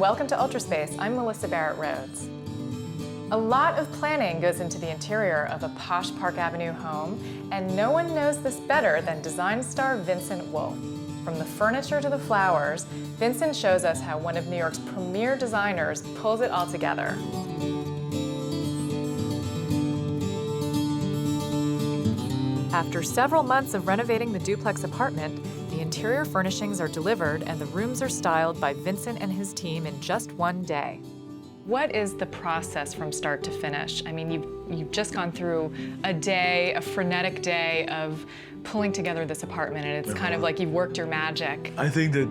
welcome to Ultraspace. I'm Melissa Barrett Rhodes. A lot of planning goes into the interior of a posh Park Avenue home, and no one knows this better than design star Vincent Wolf. From the furniture to the flowers, Vincent shows us how one of New York's premier designers pulls it all together. After several months of renovating the duplex apartment, the interior furnishings are delivered and the rooms are styled by Vincent and his team in just one day. What is the process from start to finish? I mean, you've just gone through a day, a frenetic day of pulling together this apartment, and it's kind of like you've worked your magic. I think that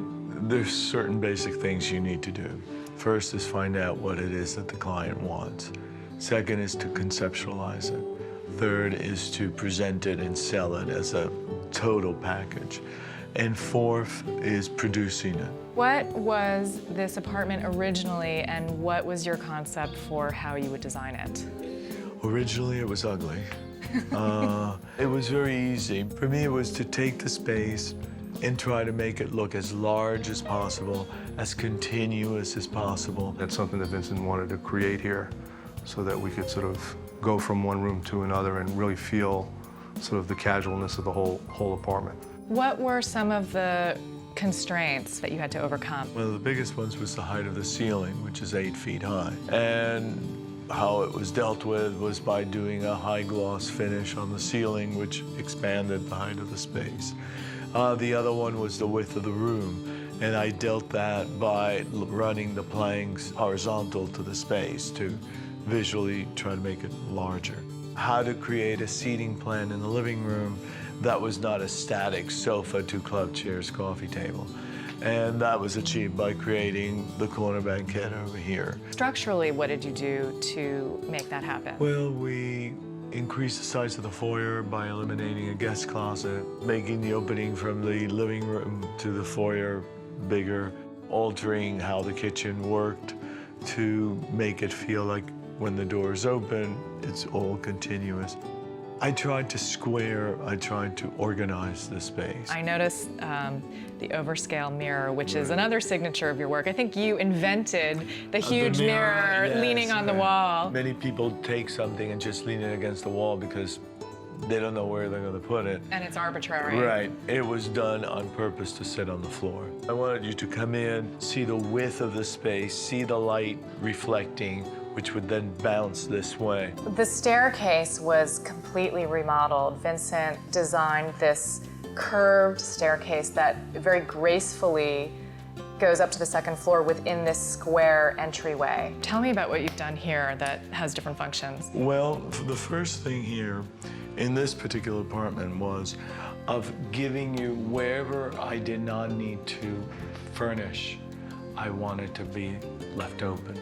there's certain basic things you need to do. First is find out what it is that the client wants. Second is to conceptualize it. Third is to present it and sell it as a total package. And fourth is producing it. What was this apartment originally, and what was your concept for how you would design it? Originally, it was ugly. It was very easy. For me, it was to take the space and try to make it look as large as possible, as continuous as possible. That's something that Vincent wanted to create here so that we could sort of go from one room to another and really feel sort of the casualness of the whole apartment. What were some of the constraints that you had to overcome? One of the biggest ones was the height of the ceiling, which is 8 feet high. And how it was dealt with was by doing a high gloss finish on the ceiling, which expanded the height of the space. The other one was the width of the room, and I dealt that by running the planks horizontal to the space to visually try to make it larger. How to create a seating plan in the living room that was not a static sofa, 2 club chairs, coffee table. And that was achieved by creating the corner banquette over here. Structurally, what did you do to make that happen? Well, we increased the size of the foyer by eliminating a guest closet, making the opening from the living room to the foyer bigger, altering how the kitchen worked to make it feel like when the doors open, it's all continuous. I tried to organize the space. I noticed the overscale mirror, which is another signature of your work. I think you invented the huge mirror yes, leaning on the wall. Many people take something and just lean it against the wall because they don't know where they're going to put it. And it's arbitrary. Right. It was done on purpose to sit on the floor. I wanted you to come in, see the width of the space, see the light reflecting, which would then bounce this way. The staircase was completely remodeled. Vincent designed this curved staircase that very gracefully goes up to the second floor within this square entryway. Tell me about what you've done here that has different functions. Well, the first thing here in this particular apartment was of giving you wherever I did not need to furnish, I wanted to be left open.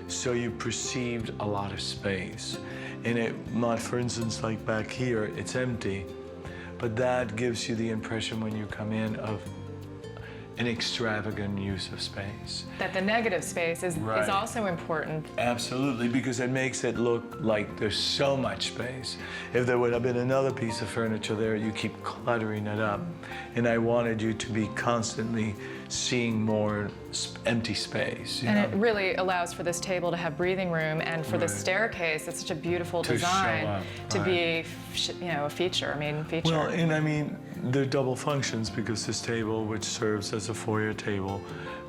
So you perceived a lot of space. And it, not for instance, like back here, it's empty, but that gives you the impression when you come in of an extravagant use of space. That the negative space is also important. Absolutely, because it makes it look like there's so much space. If there would have been another piece of furniture there, you keep cluttering it up. And I wanted you to be constantly seeing more empty space. And it really allows for this table to have breathing room, and for the staircase, it's such a beautiful design to be, a feature. Well, and I mean, they're double functions because this table, which serves as a foyer table,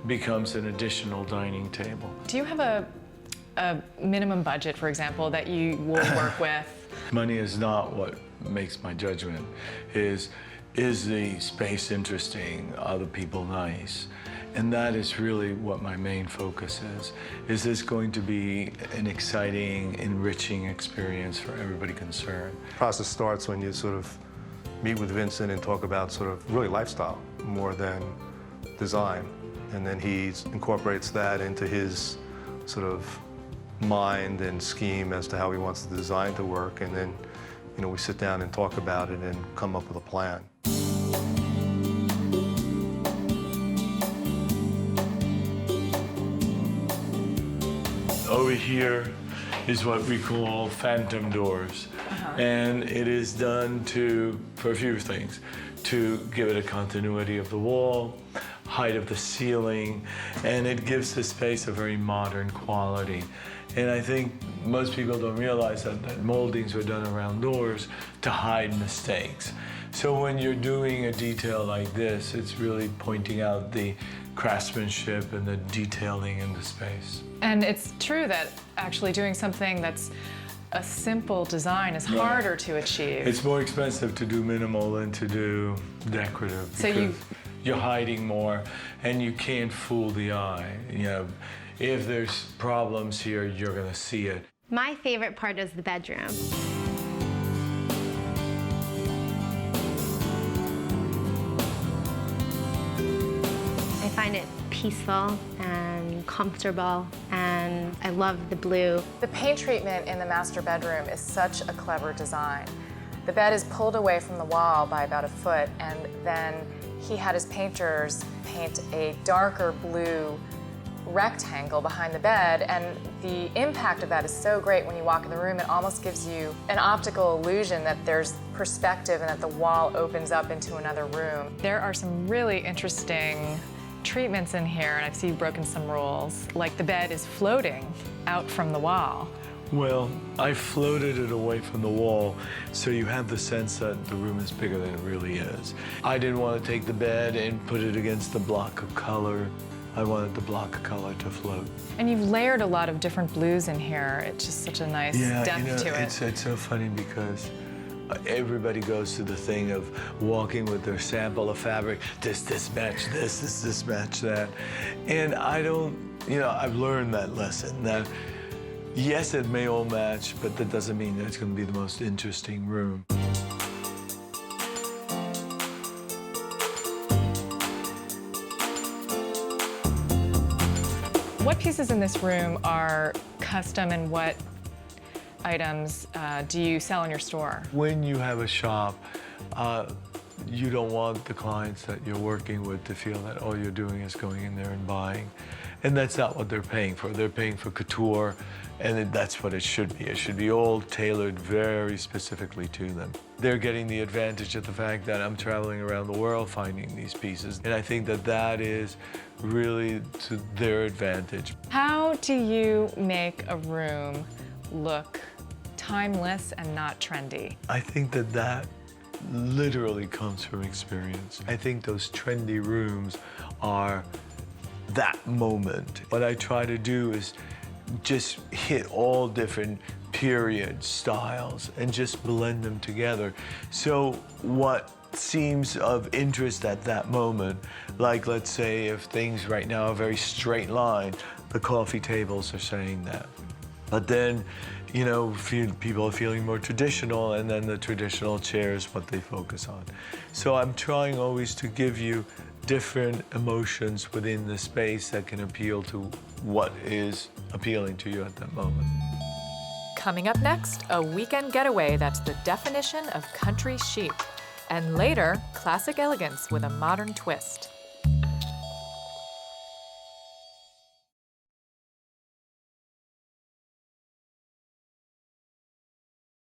becomes an additional dining table. Do you have a minimum budget, for example, that you will work with? Money is not what makes my judgment. Is the space interesting? Are the people nice? And that is really what my main focus is. Is this going to be an exciting, enriching experience for everybody concerned? The process starts when you sort of meet with Vincent and talk about sort of really lifestyle more than design. And then he incorporates that into his sort of mind and scheme as to how he wants the design to work. And then, we sit down and talk about it and come up with a plan. Over here is what we call phantom doors. And it is done for a few things. To give it a continuity of the wall, height of the ceiling, and it gives the space a very modern quality. And I think most people don't realize that moldings are done around doors to hide mistakes. So when you're doing a detail like this, it's really pointing out the craftsmanship and the detailing in the space. And it's true that actually doing something that's a simple design is harder to achieve. It's more expensive to do minimal than to do decorative. So you're hiding more, and you can't fool the eye. You know, if there's problems here, you're gonna see it. My favorite part is the bedroom. I find it peaceful and comfortable, and I love the blue. The paint treatment in the master bedroom is such a clever design. The bed is pulled away from the wall by about a foot, and then he had his painters paint a darker blue rectangle behind the bed, and the impact of that is so great when you walk in the room. It almost gives you an optical illusion that there's perspective and that the wall opens up into another room. There are some really interesting treatments in here, and I've seen you've broken some rules, like the bed is floating out from the wall. Well, I floated it away from the wall, so you have the sense that the room is bigger than it really is. I didn't want to take the bed and put it against the block of color. I wanted the block of color to float. And you've layered a lot of different blues in here. It's just such a nice depth to it. It's so funny because everybody goes to the thing of walking with their sample of fabric. Does this match this? Does this match that? And I don't, I've learned that lesson that yes, it may all match, but that doesn't mean that it's going to be the most interesting room. What pieces in this room are custom, and what items do you sell in your store? When you have a shop, you don't want the clients that you're working with to feel that all you're doing is going in there and buying. And that's not what they're paying for. They're paying for couture, and that's what it should be. It should be all tailored very specifically to them. They're getting the advantage of the fact that I'm traveling around the world finding these pieces, and I think that that is really to their advantage. How do you make a room look timeless and not trendy? I think that that literally comes from experience. I think those trendy rooms are that moment. What I try to do is just hit all different period styles and just blend them together. So what seems of interest at that moment, like let's say if things right now are very straight line, the coffee tables are saying that. But then, people are feeling more traditional, and then the traditional chair is what they focus on. So I'm trying always to give you different emotions within the space that can appeal to what is appealing to you at that moment. Coming up next, a weekend getaway that's the definition of country chic. And later, classic elegance with a modern twist.